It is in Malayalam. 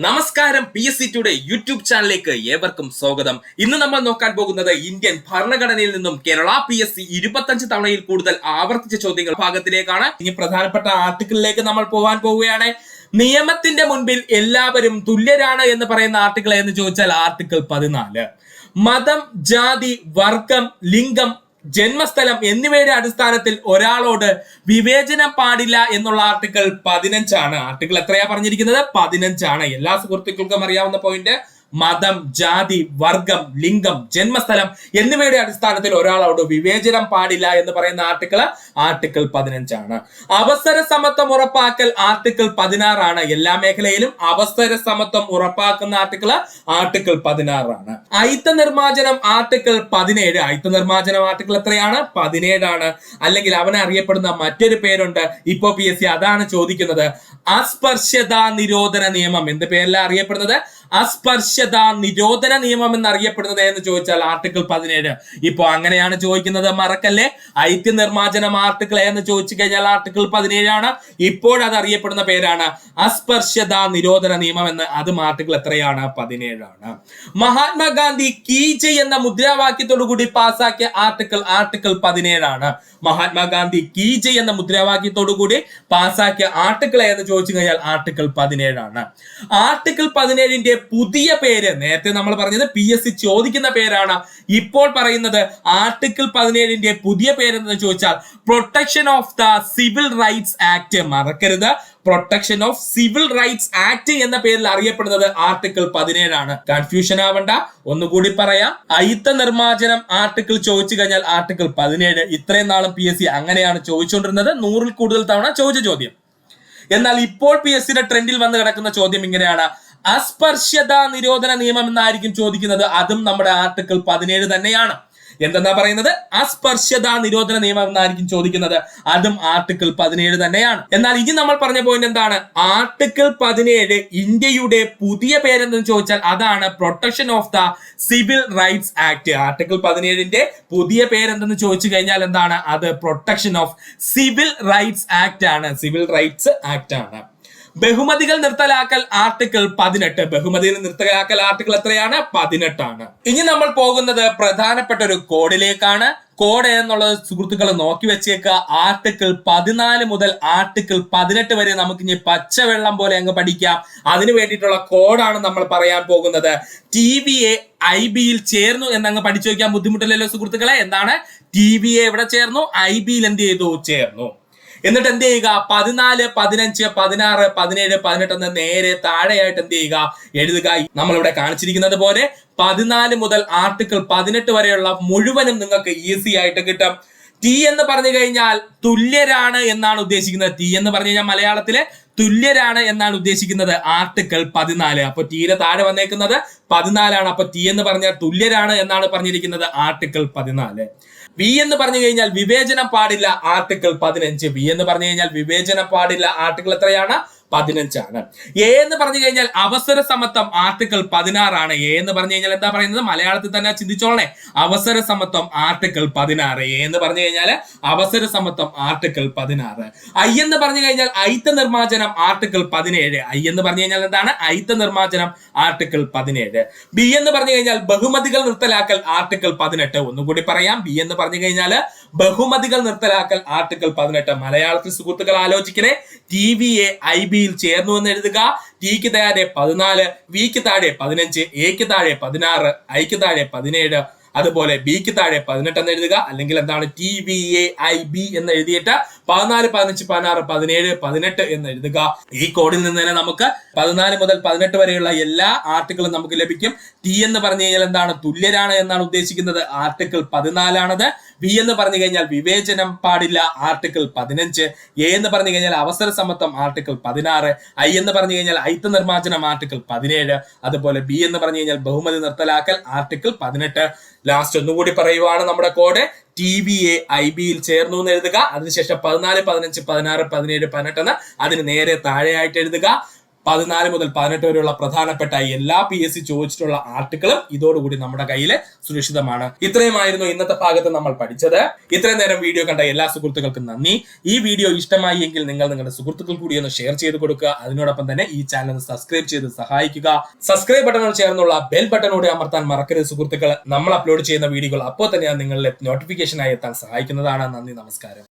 നമസ്കാരം, PSC ടുഡേ യൂട്യൂബ് ചാനലിലേക്ക് ഏവർക്കും സ്വാഗതം. ഇന്ന് നമ്മൾ നോക്കാൻ പോകുന്നത് ഇന്ത്യൻ ഭരണഘടനയിൽ നിന്നും കേരള PSC 25 തവണയിൽ കൂടുതൽ ആവർത്തിച്ച ചോദ്യങ്ങൾ ഭാഗത്തിലേക്കാണ്. ഇനി പ്രധാനപ്പെട്ട ആർട്ടിക്കിളിലേക്ക് നമ്മൾ പോകാൻ പോവുകയാണ്. നിയമത്തിന്റെ മുൻപിൽ എല്ലാവരും തുല്യരാണ് എന്ന് പറയുന്ന ആർട്ടിക്കിൾ എന്ന് ചോദിച്ചാൽ ആർട്ടിക്കിൾ 14. മതം, ജാതി, വർഗം, ലിംഗം, ജന്മസ്ഥലം എന്നിവയുടെ അടിസ്ഥാനത്തിൽ ഒരാളോട് വിവേചനം പാടില്ല എന്നുള്ള ആർട്ടിക്കിൾ 15 ആണ്. ആർട്ടിക്കിൾ എത്രയാ പറഞ്ഞിരിക്കുന്നത്? 15 ആണ്. എല്ലാ സുഹൃത്തുക്കൾക്കും അറിയാവുന്ന പോയിന്റ്. മതം, ജാതി, വർഗം, ലിംഗം, ജന്മസ്ഥലം എന്നിവയുടെ അടിസ്ഥാനത്തിൽ ഒരാളോട് വിവേചനം പാടില്ല എന്ന് പറയുന്ന ആർട്ടിക്കിൾ 15 ആണ്. അവസര സമത്വം ഉറപ്പാക്കൽ ആർട്ടിക്കിൾ 16 ആണ്. എല്ലാ മേഖലയിലും അവസര സമത്വം ഉറപ്പാക്കുന്ന ആർട്ടിക്കിൾ 16 ആണ്. അയിത്ത നിർമ്മാർജ്ജനം ആർട്ടിക്കിൾ 17. അയിത്ത നിർമ്മാർജ്ജനം ആർട്ടിക്കിൾ എത്രയാണ്? 17 ആണ്. അല്ലെങ്കിൽ അവനെ അറിയപ്പെടുന്ന മറ്റൊരു പേരുണ്ട് ഇപ്പോ PSC അതാണ് ചോദിക്കുന്നത്. അസ്പർശ്യതാ നിരോധന നിയമം. എന്ത് പേരിലാണ് അറിയപ്പെടുന്നത്? അസ്പർശ്യതാ നിരോധന നിയമം എന്നറിയപ്പെടുന്നത് എന്ന് ചോദിച്ചാൽ ആർട്ടിക്കിൾ 17. ഇപ്പൊ അങ്ങനെയാണ് ചോദിക്കുന്നത്, മറക്കല്ലേ. ഐക്യ നിർമ്മാർജ്ജനം ആർട്ടിക്കിൾ എന്ന് ചോദിച്ചു കഴിഞ്ഞാൽ ആർട്ടിക്കിൾ 17 ആണ്. ഇപ്പോൾ അത് അറിയപ്പെടുന്ന പേരാണ് അസ്പർശ്യതാ നിരോധന നിയമം എന്ന്. അതും ആർട്ടിക്കിൾ എത്രയാണ്? 17 ആണ്. മഹാത്മാഗാന്ധി കീ ജയ് എന്ന മുദ്രാവാക്യത്തോടു കൂടി പാസാക്കിയ ആർട്ടിക്കിൾ 17 ആണ്. മഹാത്മാഗാന്ധി കീ ജയ് എന്ന മുദ്രാവാക്യത്തോടു കൂടി പാസാക്കിയ ആർട്ടിക്കിൾ എന്ന് ചോദിച്ചു കഴിഞ്ഞാൽ ആർട്ടിക്കിൾ 17 ആണ്. ആർട്ടിക്കിൾ 17ന്റെ പുതിയ പേര്, നേരത്തെ നമ്മൾ പറഞ്ഞത് PSC ചോദിക്കുന്ന പേരാണ്. ഇപ്പോൾ പറയുന്നത് ആർട്ടിക്കിൾ 17ന്റെ പുതിയ പേരെന്ന് ചോദിച്ചാൽ protection of the civil rights act. മറക്കരുത്, protection of civil rights act എന്ന പേരിൽ അറിയപ്പെടുന്നത് ആർട്ടിക്കിൾ 17 ആണ്. കൺഫ്യൂഷൻ ആവണ്ട, ഒന്നുകൂടി പറയാം. അയിത്ത നിർമ്മാർജ്ജനം ആർട്ടിക്കിൾ ചോദിച്ചു കഴിഞ്ഞാൽ ആർട്ടിക്കിൾ 17. ഇത്രയും നാളും PSC അങ്ങനെയാണ് ചോദിച്ചുകൊണ്ടിരുന്നത്. 100-ൽ കൂടുതൽ തവണ ചോദിച്ച ചോദ്യം. എന്നാൽ ഇപ്പോൾ PSCയുടെ ട്രെൻഡിൽ വന്ന് കിടക്കുന്ന ചോദ്യം ഇങ്ങനെയാണ്. അസ്പർശ്യതാ നിരോധന നിയമം എന്നായിരിക്കും ചോദിക്കുന്നത്. അതും നമ്മുടെ ആർട്ടിക്കിൾ 17 തന്നെയാണ്. എന്തെന്നാ പറയുന്നത്? അസ്പർശ്യതാ നിരോധന നിയമം എന്നായിരിക്കും ചോദിക്കുന്നത്. അതും ആർട്ടിക്കിൾ 17 തന്നെയാണ്. എന്നാൽ ഇനി നമ്മൾ പറഞ്ഞ പോയിന്റ് എന്താണ്? ആർട്ടിക്കിൾ 17 ഇന്ത്യയുടെ പുതിയ പേരെന്ന് ചോദിച്ചാൽ അതാണ് protection of the civil rights act. Article 17ന്റെ പുതിയ പേരെന്തെന്ന് ചോദിച്ചു കഴിഞ്ഞാൽ എന്താണ്? അത് protection of civil rights act ആണ്. സിവിൽ റൈറ്റ്സ് ആക്ട് ആണ്. ബഹുമതികൾ നിർത്തലാക്കൽ ആർട്ടിക്കിൾ 18. ബഹുമതികൾ നിർത്തലാക്കൽ ആർട്ടിക്കിൾ എത്രയാണ്? 18 ആണ്. ഇനി നമ്മൾ പോകുന്നത് പ്രധാനപ്പെട്ട ഒരു കോഡിലേക്കാണ്. കോഡ് എന്നുള്ളത് സുഹൃത്തുക്കൾ നോക്കി വെച്ചേക്കുക. ആർട്ടിക്കിൾ 14 മുതൽ ആർട്ടിക്കിൾ 18 വരെ നമുക്ക് ഇനി പച്ചവെള്ളം പോലെ അങ്ങ് പഠിക്കാം. അതിനു വേണ്ടിയിട്ടുള്ള കോഡാണ് നമ്മൾ പറയാൻ പോകുന്നത്. TVA IBയിൽ ചേർന്നു എന്നങ്ങ് പഠിച്ചു വയ്ക്കാൻ ബുദ്ധിമുട്ടില്ലല്ലോ സുഹൃത്തുക്കളെ. എന്താണ്? TVA എവിടെ ചേർന്നു? IBയിൽ എന്ത് ചെയ്തു? ചേർന്നു. എന്നിട്ട് എന്ത് ചെയ്യുക? 14, 15, 16, 17, 18 എന്ന് നേരെ താഴെയായിട്ട് എന്ത് ചെയ്യുക? എഴുതുക. നമ്മളിവിടെ കാണിച്ചിരിക്കുന്നത് പോലെ 14 മുതൽ ആർട്ടിക്കിൾ 18 വരെയുള്ള മുഴുവനും നിങ്ങൾക്ക് ഈസി ആയിട്ട് കിട്ടും. T എന്ന് പറഞ്ഞു കഴിഞ്ഞാൽ തുല്യരാണ് എന്നാണ് ഉദ്ദേശിക്കുന്നത്. T എന്ന് പറഞ്ഞു കഴിഞ്ഞാൽ മലയാളത്തിലെ തുല്യരാണ് എന്നാണ് ഉദ്ദേശിക്കുന്നത് ആർട്ടിക്കിൾ 14. അപ്പൊ Tയുടെ താഴെ വന്നേക്കുന്നത് 14 ആണ്. അപ്പൊ T എന്ന് പറഞ്ഞാൽ തുല്യരാണ് എന്നാണ് പറഞ്ഞിരിക്കുന്നത് ആർട്ടിക്കിൾ 14. V എന്ന് പറഞ്ഞു കഴിഞ്ഞാൽ വിവേചനം പാടില്ല ആർട്ടിക്കിൾ 15. V എന്ന് പറഞ്ഞു കഴിഞ്ഞാൽ വിവേചനം പാടില്ല ആർട്ടിക്കിൾ എത്രയാണ്? 15 ആണ്. A എന്ന് പറഞ്ഞു കഴിഞ്ഞാൽ അവസര സമത്വം ആർട്ടിക്കിൾ 16 ആണ്. A എന്ന് പറഞ്ഞു കഴിഞ്ഞാൽ എന്താ പറയുന്നത്? മലയാളത്തിൽ തന്നെ ചിന്തിച്ചോളേ. അവസര സമത്വം ആർട്ടിക്കിൾ 16. A എന്ന് പറഞ്ഞു കഴിഞ്ഞാൽ അവസര സമത്വം ആർട്ടിക്കിൾ 16. I എന്ന് പറഞ്ഞു കഴിഞ്ഞാൽ അയിത്ത നിർമ്മാർജ്ജനം ആർട്ടിക്കിൾ 17. I എന്ന് പറഞ്ഞു കഴിഞ്ഞാൽ എന്താണ്? അയിത്ത നിർമ്മാർജ്ജനം ആർട്ടിക്കിൾ 17. B എന്ന് പറഞ്ഞു കഴിഞ്ഞാൽ ബഹുമതികൾ നിർത്തലാക്കൽ ആർട്ടിക്കിൾ 18. ഒന്നുകൂടി പറയാം. B എന്ന് പറഞ്ഞു കഴിഞ്ഞാൽ ബഹുമതികൾ നിർത്തലാക്കൽ ആർട്ടിക്കിൾ 18. മലയാളത്തിൽ സുഹൃത്തുക്കൾ ആലോചിക്കണേ. TVA IBയിൽ ചേർന്നു എന്ന് എഴുതുക. Tക്ക് താഴെ 14, Vക്ക് താഴെ 15, Aക്ക് താഴെ 16, Iക്ക് താഴെ 17, അതുപോലെ Bക്ക് താഴെ 18 എന്ന് എഴുതുക. അല്ലെങ്കിൽ എന്താണ്? TVA IB എന്ന് എഴുതിയിട്ട് 14, 15, 16, 17, 18 എന്ന് എഴുതുക. ഈ കോഡിൽ നിന്ന് തന്നെ നമുക്ക് 14 മുതൽ 18 വരെയുള്ള എല്ലാ ആർട്ടിക്കിളും നമുക്ക് ലഭിക്കും. T എന്ന് പറഞ്ഞു കഴിഞ്ഞാൽ എന്താണ്? തുല്യരാണ് എന്നാണ് ഉദ്ദേശിക്കുന്നത്. ആർട്ടിക്കിൾ 14 ആണത്. V എന്ന് പറഞ്ഞു കഴിഞ്ഞാൽ വിവേചനം പാടില്ല ആർട്ടിക്കിൾ 15. A എന്ന് പറഞ്ഞു കഴിഞ്ഞാൽ അവസര സമത്വം ആർട്ടിക്കിൾ 16. I എന്ന് പറഞ്ഞു കഴിഞ്ഞാൽ അയിത്ത നിർമ്മാർജ്ജനം ആർട്ടിക്കിൾ 17. അതുപോലെ B എന്ന് പറഞ്ഞു കഴിഞ്ഞാൽ ബഹുമതി നിർത്തലാക്കൽ ആർട്ടിക്കിൾ 18. ലാസ്റ്റ് ഒന്നുകൂടി പറയുവാണ് നമ്മുടെ കോഡ്. TVA IBയിൽ ചേർന്നു എന്ന് എഴുതുക. അതിനുശേഷം 14, 15, 16, 17, 18 എന്ന് അതിന് നേരെ താഴെയായിട്ട് എഴുതുക. 14 മുതൽ 18 വരെയുള്ള പ്രധാനപ്പെട്ട എല്ലാ PSC ചോദിച്ചിട്ടുള്ള ആർട്ടിക്കിളും ഇതോടുകൂടി നമ്മുടെ കയ്യിൽ സുരക്ഷിതമാണ്. ഇത്രയുമായിരുന്നു ഇന്നത്തെ ഭാഗത്ത് നമ്മൾ പഠിച്ചത്. ഇത്രയും നേരം വീഡിയോ കണ്ട എല്ലാ സുഹൃത്തുക്കൾക്കും നന്ദി. ഈ വീഡിയോ ഇഷ്ടമായി എങ്കിൽ നിങ്ങൾ നിങ്ങളുടെ സുഹൃത്തുക്കൾ കൂടി ഒന്ന് ഷെയർ ചെയ്ത് കൊടുക്കുക. അതിനോടൊപ്പം തന്നെ ഈ ചാനൽ സബ്സ്ക്രൈബ് ചെയ്ത് സഹായിക്കുക. സബ്സ്ക്രൈബ് ബട്ടണോട് ചേർന്നുള്ള ബെൽ ബട്ടണോട് അമർത്താൻ മറക്കരുത് സുഹൃത്തുക്കൾ. നമ്മൾ അപ്ലോഡ് ചെയ്യുന്ന വീഡിയോകൾ അപ്പോൾ തന്നെ നിങ്ങളുടെ നോട്ടിഫിക്കേഷൻ ആയി എത്താൻ സഹായിക്കുന്നതാണ്. നന്ദി, നമസ്കാരം.